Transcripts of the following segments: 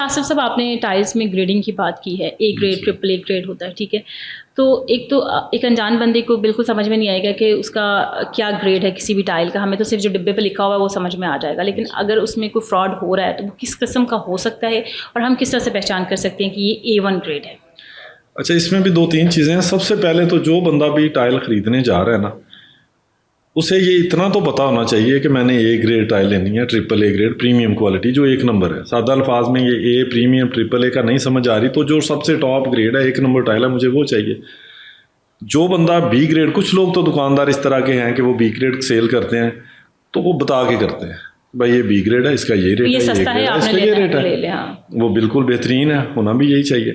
آصف صاحب آپ نے ٹائلس میں گریڈنگ کی بات کی ہے, A grade, triple A grade ہوتا ہے, ٹھیک ہے. تو ایک انجان بندے کو بالکل سمجھ میں نہیں آئے گا کہ اس کا کیا گریڈ ہے کسی بھی ٹائل کا. ہمیں تو صرف جو ڈبے پہ لکھا ہوا ہے وہ سمجھ میں آ جائے گا, لیکن اگر اس میں کوئی فراڈ ہو رہا ہے تو وہ کس قسم کا ہو سکتا ہے اور ہم کس طرح سے پہچان کر سکتے ہیں کہ یہ A1 گریڈ ہے؟ اچھا, اس میں بھی 2-3 چیزیں ہیں. سب سے پہلے تو جو بندہ بھی ٹائل خریدنے جا رہا ہے نا, اسے یہ اتنا تو پتہ ہونا چاہیے کہ میں نے اے گریڈ ٹائل لینی ہے, triple A grade premium quality جو 1 نمبر ہے. سادہ الفاظ میں یہ اے پریمیم ٹرپل اے کا نہیں سمجھ آ رہی تو جو سب سے ٹاپ گریڈ ہے 1 نمبر ٹائل ہے مجھے وہ چاہیے. جو بندہ بی گریڈ, کچھ لوگ تو دکاندار اس طرح کے ہیں کہ وہ بی گریڈ سیل کرتے ہیں تو وہ بتا کے کرتے ہیں بھائی یہ بی گریڈ ہے, اس کا یہ ریٹ ہے, اس کا یہ ریٹ ہے, وہ بالکل بہترین ہے, ہونا بھی یہی چاہیے.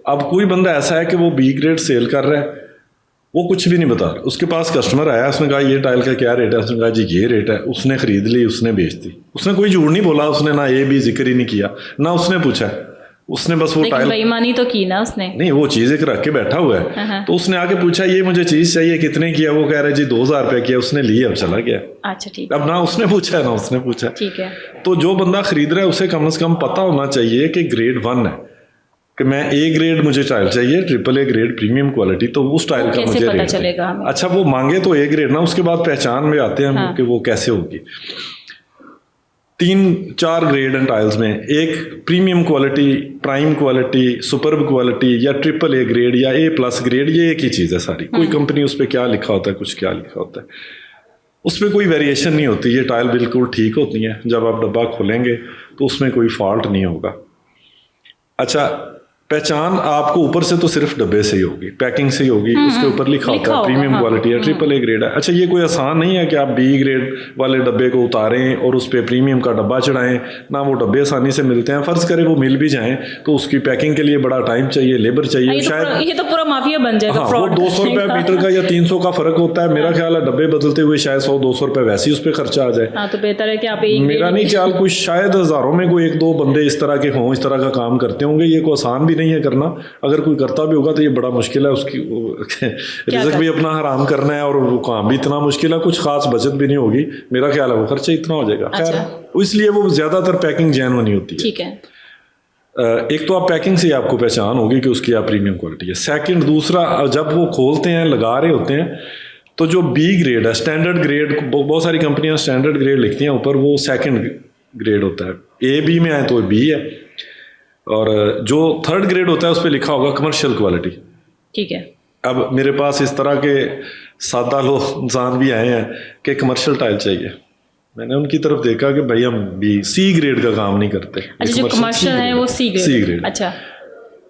اب کوئی بندہ ایسا ہے کہ وہ بی گریڈ سیل کر رہا ہے, وہ کچھ بھی نہیں بتا رہا. اس کے پاس کسٹمر آیا, اس نے کہا یہ ٹائل کا کیا ریٹ ہے, اس نے کہا جی یہ ریٹ ہے, اس نے خرید لی, اس نے بیچ دی. اس نے کوئی جھوٹ نہیں بولا, اس نے نہ اے بی ذکر ہی نہیں کیا, نہ اس نے پوچھا, اس نے بس وہ ٹائل بے ایمانی تو کی نا اس نے, نہیں وہ چیز ایک رکھ کے بیٹھا ہوا ہے. تو اس نے آ کے پوچھا یہ مجھے چیز چاہیے کتنے کیا, وہ کہہ رہے جی 2000 روپے کیا, اس نے لیے اب چلا گیا. اچھا ٹھیک, اب نہ اس نے پوچھا نہ اس نے پوچھا. ٹھیک ہے. تو جو بندہ خرید رہا ہے اسے کم از کم پتہ ہونا چاہیے کہ گریڈ 1 ہے, کہ میں اے گریڈ مجھے ٹائل چاہیے, triple A grade premium quality, تو اس ٹائل کا مجھے ریٹ چلے گا. اچھا وہ مانگے تو اے گریڈ نا, اس کے بعد پہچان میں آتے ہیں کہ وہ کیسے ہوگی. 3-4 گریڈ ہیں ٹائلز میں, ایک premium quality, prime quality, superb quality یا ٹرپل اے گریڈ یا اے پلس گریڈ, یہ ایک ہی چیز ہے ساری. کوئی کمپنی اس پہ کیا لکھا ہوتا ہے, کچھ کیا لکھا ہوتا ہے, اس میں کوئی ویریشن نہیں ہوتی. یہ ٹائل بالکل ٹھیک ہوتی ہیں, جب آپ ڈبہ کھولیں گے تو اس میں کوئی فالٹ نہیں ہوگا. اچھا, پہچان آپ کو اوپر سے تو صرف ڈبے سے ہی ہوگی, پیکنگ سے ہی ہوگی, اس کے اوپر لکھا ہوتا ہے پریمیم کوالٹی ہے, ٹرپل اے گریڈ ہے. اچھا یہ کوئی آسان نہیں ہے کہ آپ بی گریڈ والے ڈبے کو اتاریں اور اس پہ پریمیم کا ڈبہ چڑھائیں, نہ وہ ڈبے آسانی سے ملتے ہیں. فرض کریں وہ مل بھی جائیں تو اس کی پیکنگ کے لیے بڑا ٹائم چاہیے, لیبر چاہیے, شاید یہ تو پورا مافیا بن جائے گا. وہ 200 روپے میٹر کا یا 300 کا فرق ہوتا ہے, میرا خیال ہے ڈبے بدلتے ہوئے شاید 100-200 روپے ویسے ہی اس پہ خرچہ آ جائے. تو بہتر ہے کہ آپ, میرا نہیں خیال, کوئی شاید ہزاروں میں کوئی 1-2 بندے اس طرح کے ہوں, اس طرح کا کام کرتے ہوں گے. یہ کوئی آسان بھی نہیں ہے کرنا, اگر کوئی کرتا بھی ہوگا تو یہ بڑا مشکل ہے, اس کی رزق بھی اپنا حرام کرنا ہے اور وہ کام بھی اتنا مشکل ہے, کچھ خاص بچت بھی نہیں ہوگی. میرا خیال ہے وہ خرچہ اتنا ہو جائے گا. خیر اس لیے وہ زیادہ تر پیکنگ جینوئن نہیں ہوتی ہے. ٹھیک ہے, ایک تو آپ پیکنگ سے آپ کو پہچان ہوگی کہ اس کی آپ پریمیم کوالٹی ہے. سیکنڈ, دوسرا, جب وہ کھولتے ہیں لگا رہے ہوتے ہیں تو جو بی گریڈ ہے, اسٹینڈرڈ گریڈ, بہت ساری کمپنیاں اسٹینڈرڈ گریڈ لکھتی ہیں اوپر, وہ سیکنڈ گریڈ ہوتا ہے. اے بی میں آئے تو بی ہے, اور جو 3rd گریڈ ہوتا ہے اس پہ لکھا ہوگا کمرشل کوالٹی. ٹھیک ہے. اب میرے پاس اس طرح کے سادہ لوگ انسان بھی آئے ہیں کہ کمرشل ٹائل چاہیے. میں نے ان کی طرف دیکھا کہ بھائی ہم بھی سی گریڈ کا کام نہیں کرتے. اچھا, جو کمرشل ہے وہ سی گریڈ. اچھا,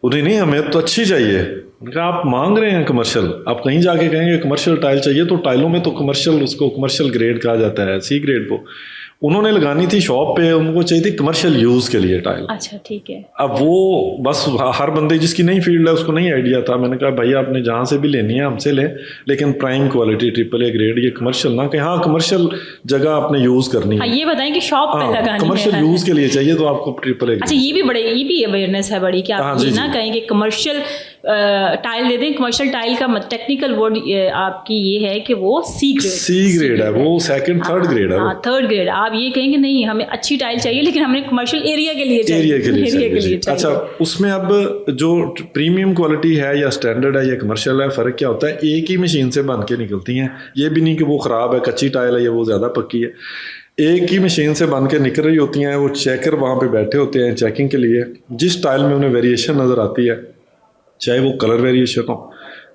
انہیں نہیں, ہمیں تو اچھی چاہیے. ان کا آپ مانگ رہے ہیں کمرشل, آپ کہیں جا کے کہیں گے کمرشل ٹائل چاہیے تو ٹائلوں میں تو کمرشل, اس کو کمرشل گریڈ کہا جاتا ہے, سی گریڈ کو. انہوں نے لگانی تھی شاپ پہ, ان کو چاہیے تھی کمرشل یوز کے لیے ٹائل. اچھا ٹھیک ہے. اب وہ بس ہر بندے جس کی نہیں فیلڈ ہے اس کو نہیں آئیڈیا تھا. میں نے کہا بھائی آپ نے جہاں سے بھی لینی ہے ہم سے لیں, لیکن prime quality triple A grade, یہ کمرشل نہ کہ ہاں کمرشل جگہ آپ نے یوز کرنی ہے. یہ بتائیں کہ شاپ پہ لگانی ہے, کمرشل یوز کے لیے چاہیے تو آپ کو ٹرپل اے. اچھا, یہ بھی اویئرنیس ہے بڑی کہ آپ یہ نہ کہیں کہ کمرشل ٹائل دے دیں. کمرشل ٹائل کا ٹیکنیکل ورڈ آپ کی یہ ہے کہ وہ سی گریڈ ہے, وہ 2nd 3rd گریڈ ہے. 3rd grade. آپ یہ کہیں کہ نہیں ہمیں اچھی ٹائل چاہیے لیکن ہمیں کمرشل ایریا کے لیے چاہیے. اچھا, اس میں اب جو پریمیم کوالٹی ہے یا اسٹینڈرڈ ہے یا کمرشل ہے, فرق کیا ہوتا ہے؟ ایک ہی مشین سے بن کے نکلتی ہیں. یہ بھی نہیں کہ وہ خراب ہے, کچی ٹائل ہے یا وہ زیادہ پکی ہے. ایک ہی مشین سے بن کے نکل رہی ہوتی ہیں. وہ چیکر وہاں پہ بیٹھے ہوتے ہیں چیکنگ کے لیے. جس ٹائل میں انہیں ویریشن نظر آتی ہے, چاہے وہ کلر ویریشن ہو,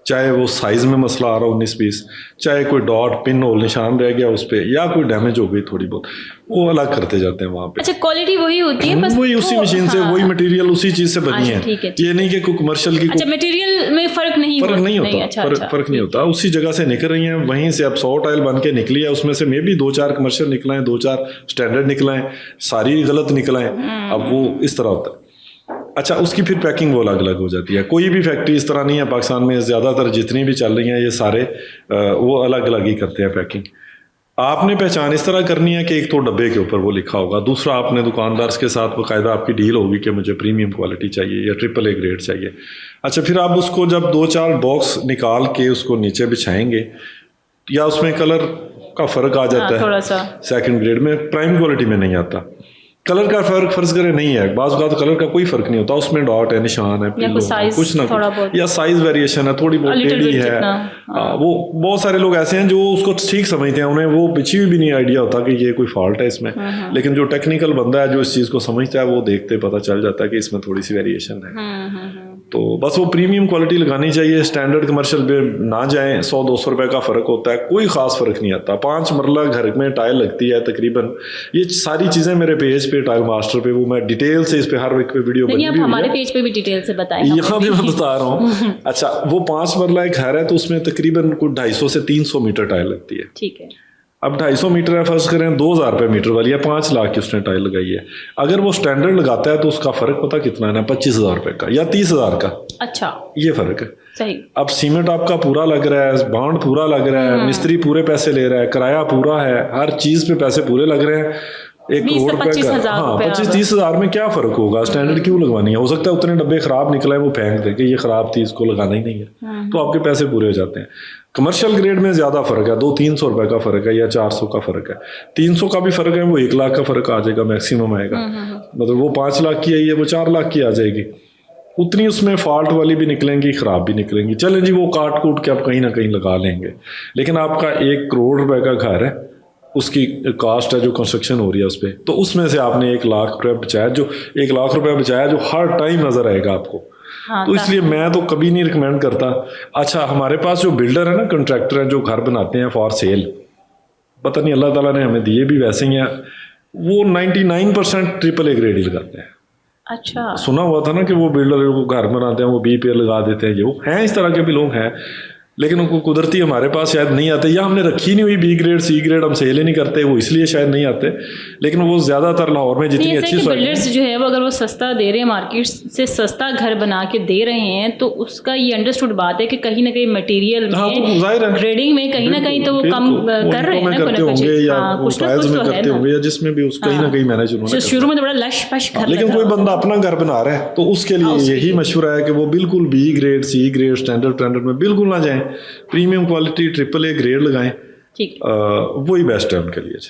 چاہے وہ سائز میں مسئلہ آ رہا ہو 19-20, چاہے کوئی ڈاٹ پن ہو نشان رہ گیا اس پہ, یا کوئی ڈیمیج ہو گئی تھوڑی بہت, وہ الگ کرتے جاتے ہیں وہاں پہ. اچھا, کوالٹی وہی ہوتی ہے, بس وہی اسی مشین سے, وہی مٹیریل اسی چیز سے بنی ہے. یہ نہیں کہ کوئی کمرشل کی مٹیریل میں فرق نہیں ہوتا, فرق نہیں ہوتا. اسی جگہ سے نکل رہی ہیں, وہیں سے اب 100 ٹائل بن کے نکلی ہے, اس میں سے میں بھی 2-4 کمرشل نکلائیں, 2-4 اسٹینڈرڈ نکلائیں, ساری غلط نکلائیں. اب وہ اس طرح ہوتا ہے. اچھا, اس کی پھر پیکنگ وہ الگ الگ ہو جاتی ہے. کوئی بھی فیکٹری اس طرح نہیں ہے پاکستان میں, زیادہ تر جتنی بھی چل رہی ہیں یہ سارے وہ الگ الگ ہی کرتے ہیں پیکنگ. آپ نے پہچان اس طرح کرنی ہے کہ ایک تو ڈبے کے اوپر وہ لکھا ہوگا, دوسرا آپ نے دکاندار کے ساتھ باقاعدہ آپ کی ڈیل ہوگی کہ مجھے پریمیم کوالٹی چاہیے یا ٹرپل اے گریڈ چاہیے. اچھا, پھر آپ اس کو جب 2-4 باکس نکال کے اس کو نیچے بچھائیں گے, یا اس میں کلر کا فرق آ جاتا ہے, 2nd گریڈ میں پرائم کوالٹی میں نہیں آتا. کلر کا فرق فرض کرے نہیں ہے, بعض اوقات کلر کا کوئی فرق نہیں ہوتا, اس میں ڈاٹ ہے, نشان ہے, کچھ نہ کچھ, یا سائز ویریشن ہے, تھوڑی بہت ٹیڑھی ہے. وہ بہت سارے لوگ ایسے ہیں جو اس کو ٹھیک سمجھتے ہیں, انہیں وہ پچھی بھی نہیں آئیڈیا ہوتا کہ یہ کوئی فالٹ ہے اس میں, لیکن جو ٹیکنیکل بندہ ہے جو اس چیز کو سمجھتا ہے وہ دیکھتے پتہ چل جاتا ہے کہ اس میں تھوڑی سی ویریشن ہے. تو بس وہ پریمیم کوالٹی لگانی چاہیے, اسٹینڈرڈ کمرشل پہ نہ جائیں. 100-200 روپے کا فرق ہوتا ہے, کوئی خاص فرق نہیں آتا. 5 مرلہ گھر میں ٹائل لگتی ہے تقریباً. یہ ساری چیزیں میرے پیج پہ ٹائل ماسٹر پہ, وہ میں ڈیٹیل سے اس پہ ہر ویک پہ ویڈیو بنی ہوئی ہے, ہمارے پیج پہ بھی ڈیٹیل سے بتائیں, یہاں بھی میں بتا رہا ہوں. اچھا, وہ 5 مرلہ ایک گھر ہے تو اس میں تقریباً کوئی 250 سے 300 میٹر ٹائل لگتی ہے. ٹھیک ہے. اب 250 میٹر ہے, فرض کریں 2000 روپے میٹر والی ہے, 5 لاکھ کی اس نے ٹائل لگائی ہے. اگر وہ اسٹینڈرڈ لگاتا ہے تو اس کا فرق پتہ کتنا ہے, 25,000 روپے کا یا 30,000 کا. اچھا, یہ فرق ہے. صحیح. اب سیمنٹ آپ کا پورا لگ رہا ہے, بانڈ پورا لگ رہا ہے, مستری پورے پیسے لے رہا ہے, کرایہ پورا ہے, ہر چیز پہ پیسے پورے لگ رہے ہیں. 1 کروڑ روپے کا, ہاں 25-30,000 میں کیا فرق ہوگا؟ اسٹینڈرڈ کیوں لگوانی ہے؟ ہو سکتا ہے اتنے ڈبے خراب نکلے وہ پھینک دیں کہ یہ خراب تھی, اس کو لگانا ہی نہیں ہے, تو آپ کے پیسے پورے ہو جاتے ہیں. کمرشل گریڈ میں زیادہ فرق ہے, 200-300 روپے کا فرق ہے یا 400 کا فرق ہے. 300 کا بھی فرق ہے, وہ 1 لاکھ کا فرق آ جائے گا, میکسیمم آئے گا. مطلب وہ 5 لاکھ کی آئی ہے, وہ 4 لاکھ کی آ جائے گی. اتنی اس میں فالٹ والی بھی نکلیں گی, خراب بھی نکلیں گی. چلیں جی, وہ کاٹ کوٹ کے آپ کہیں نہ کہیں لگا لیں گے. لیکن آپ کا 1 کروڑ روپے کا گھر ہے, اس کی کاسٹ ہے جو کنسٹرکشن ہو رہی ہے اس پہ, تو اس میں سے آپ نے 1 لاکھ روپے بچایا, جو 1 لاکھ روپے بچایا جو ہر ٹائم نظر آئے گا آپ کو. تو اس لیے میں تو کبھی نہیں ریکمینڈ کرتا. اچھا, ہمارے پاس جو بلڈر ہے نا, کنٹریکٹر ہیں جو گھر بناتے ہیں فار سیل, پتہ نہیں اللہ تعالیٰ نے ہمیں دیے بھی ویسے ہی ہیں, وہ 99% ٹرپل اے گریڈ ہی لگاتے ہیں. اچھا, سنا ہوا تھا نا کہ وہ بلڈر جو گھر بناتے ہیں وہ بی پی لگا دیتے ہیں. یہ وہ ہیں, اس طرح کے بھی لوگ ہیں, لیکن ان کو قدرتی ہمارے پاس شاید نہیں آتے, یا ہم نے رکھی نہیں ہوئی بی گریڈ سی گریڈ, ہم سیل ہی نہیں کرتے, وہ اس لیے شاید نہیں آتے. لیکن وہ زیادہ تر لاہور میں جتنی اچھی بلڈرز جو ہے وہ اگر وہ سستا دے رہے ہیں, مارکیٹ سے سستا گھر بنا کے دے رہے ہیں, تو اس کا یہ انڈرسٹوڈ بات ہے کہ کہیں نہ کہیں مٹیریل میں گریڈنگ میں کہیں نہ کہیں تو وہ کم کر رہے ہیں, کرتے ہوں گے یا ٹائلز میں کرتے ہوں گے یا جس میں بھی, اس کہیں نہ کہیں مینیج انہوں نے. شروع میں تو بڑا لش پش گھر, لیکن کوئی بندہ اپنا گھر بنا رہا ہے تو اس کے لیے یہی مشورہ ہے کہ وہ بالکل B grade C grade standard میں بالکل نہ جائیں, premium quality triple A grade لگائیں, وہی بیسٹ ہے ان کے لیے.